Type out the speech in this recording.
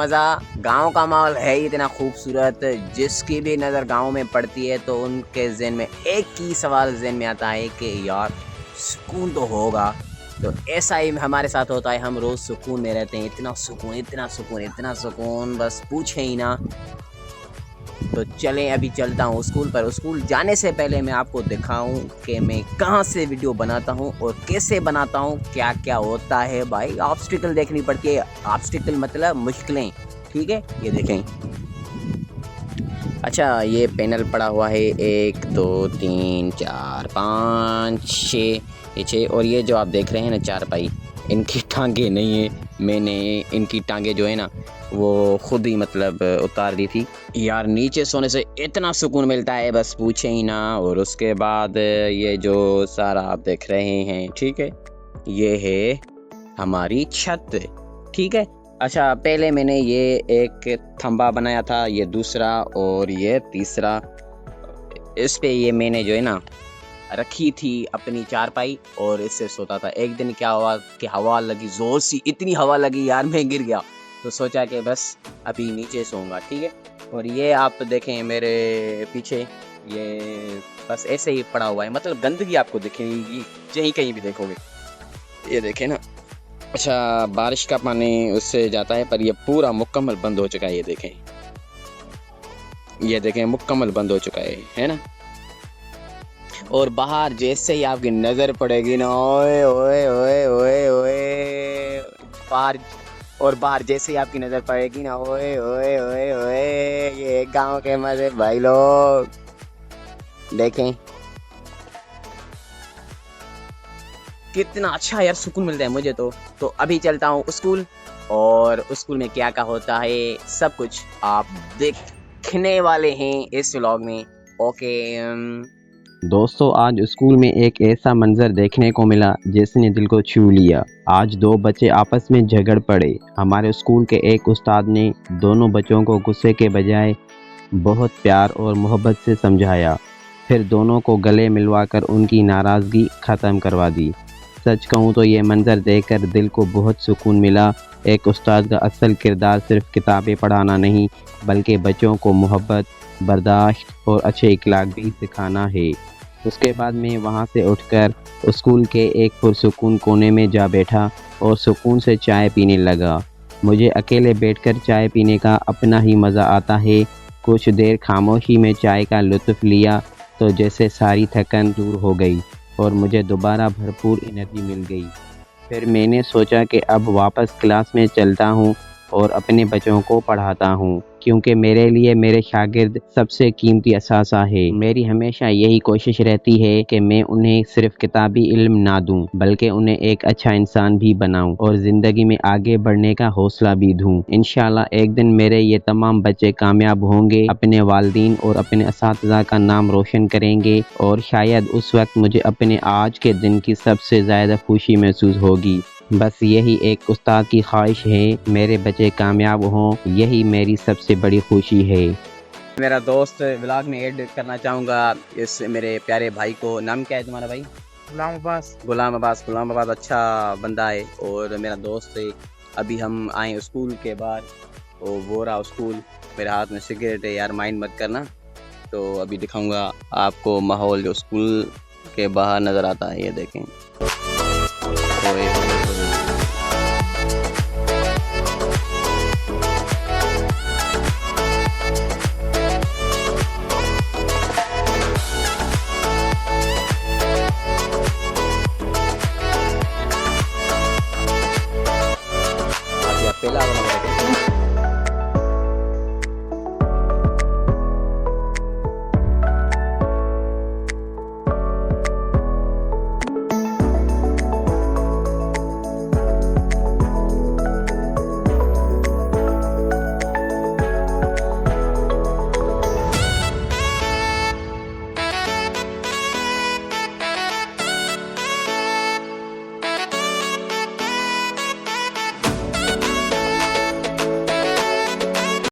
मज़ा। गांव का माहौल है ही इतना खूबसूरत, जिसकी भी नज़र गांव में पड़ती है तो उनके ज़हन में एक ही सवाल ज़हन में आता है कि यार सुकून तो होगा। तो ऐसा ही हमारे साथ होता है, हम रोज़ सुकून में रहते हैं। इतना सुकून, इतना सुकून, इतना सुकून, बस पूछे ही ना। तो चलें अभी चलता हूँ स्कूल पर। स्कूल जाने से पहले मैं आपको दिखाऊं कि मैं कहाँ से वीडियो बनाता हूँ और कैसे बनाता हूँ, क्या क्या होता है। भाई ऑब्स्टिकल देखनी पड़ती है, ऑब्स्टिकल मतलब मुश्किलें, ठीक है। ये देखें, अच्छा ये पैनल पड़ा हुआ है, 1 2 3 4 5 6, ये 6। और ये जो आप देख रहे हैं ना चारपाई, इनकी टांगे नहीं है, मैंने इनकी टांगे जो है ना वो खुद ही मतलब उतार दी थी। यार नीचे सोने से इतना सुकून मिलता है, बस पूछे ही ना। और उसके बाद ये जो सारा आप देख रहे हैं, ठीक है, ये है हमारी छत, ठीक है। अच्छा पहले मैंने ये एक थंबा बनाया था, ये दूसरा और ये तीसरा। इस पे ये मैंने जो है ना रखी थी अपनी चारपाई और इससे सोता था। एक दिन क्या हुआ कि हवा लगी, ज़ोर सी इतनी हवा लगी यार, मैं गिर गया। तो सोचा कि बस अभी नीचे सोऊंगा, ठीक है। और ये आप देखें मेरे पीछे, ये बस ऐसे ही पड़ा हुआ है, मतलब गंदगी आपको दिखेगी यहीं कहीं भी देखोगे, ये देखें ना। अच्छा बारिश का पानी उससे जाता है, पर ये पूरा मुकम्मल बंद हो चुका है। ये देखें मुकम्मल बंद हो चुका है ना। और बाहर जैसे ही आपकी नज़र पड़ेगी ना, ओए ओए ओए ओए ओए, बाहर, और बाहर जैसे ही आपकी नज़र पड़ेगी ना, ओए ओए ओए ओए, ये गांव के मज़े भाई लोग देखें कितना अच्छा यार सुकून मिलता है मुझे तो अभी चलता हूँ स्कूल, और स्कूल में क्या क्या होता है सब कुछ आप देखने वाले हैं इस व्लॉग में। ओके दोस्तों, आज स्कूल में एक ऐसा मंजर देखने को मिला जिसने दिल को छू लिया। आज 2 बच्चे आपस में झगड़ पड़े। हमारे स्कूल के एक उस्ताद ने दोनों बच्चों को गुस्से के बजाय बहुत प्यार और मोहब्बत से समझाया, फिर दोनों को गले मिलवाकर उनकी नाराज़गी ख़त्म करवा दी। सच कहूँ तो ये मंज़र देखकर दिल को बहुत सुकून मिला। एक उस्ताद का असल किरदार सिर्फ किताबें पढ़ाना नहीं, बल्कि बच्चों को मोहब्बत, बर्दाश्त और अच्छे अखलाक भी सिखाना है। उसके बाद मैं वहाँ से उठकर स्कूल के एक पुरसुकून कोने में जा बैठा और सुकून से चाय पीने लगा। मुझे अकेले बैठकर चाय पीने का अपना ही मज़ा आता है। कुछ देर खामोशी में चाय का लुत्फ़ लिया तो जैसे सारी थकान दूर हो गई और मुझे दोबारा भरपूर एनर्जी मिल गई। फिर मैंने सोचा कि अब वापस क्लास में चलता हूँ और अपने बच्चों को पढ़ाता हूँ, क्योंकि मेरे लिए मेरे शागिर्द सबसे कीमती असासा है। मेरी हमेशा यही कोशिश रहती है कि मैं उन्हें सिर्फ किताबी इल्म ना दूँ, बल्कि उन्हें एक अच्छा इंसान भी बनाऊँ और ज़िंदगी में आगे बढ़ने का हौसला भी दूँ। इंशाल्लाह एक दिन मेरे ये तमाम बच्चे कामयाब होंगे, अपने वालिदैन और अपने असातिज़ा का नाम रोशन करेंगे, और शायद उस वक्त मुझे अपने आज के दिन की सबसे ज़्यादा खुशी महसूस होगी। बस यही एक उस्ताद की ख्वाहिश है, मेरे बच्चे कामयाब हों, यही मेरी सबसे बड़ी खुशी है। मेरा दोस्त व्लॉग में ऐड करना चाहूँगा इस मेरे प्यारे भाई को। नाम क्या है तुम्हारा भाई? गुलाम अब्बास। गुलाम अब्बास। गुलाम अब्बास अच्छा बंदा है और मेरा दोस्त है। अभी हम आए स्कूल के बाद, तो वो रहा स्कूल, मेरे हाथ में सिगरेट है यार, माइंड मत करना। तो अभी दिखाऊँगा आपको माहौल जो स्कूल के बाहर नज़र आता है, ये देखें। पहला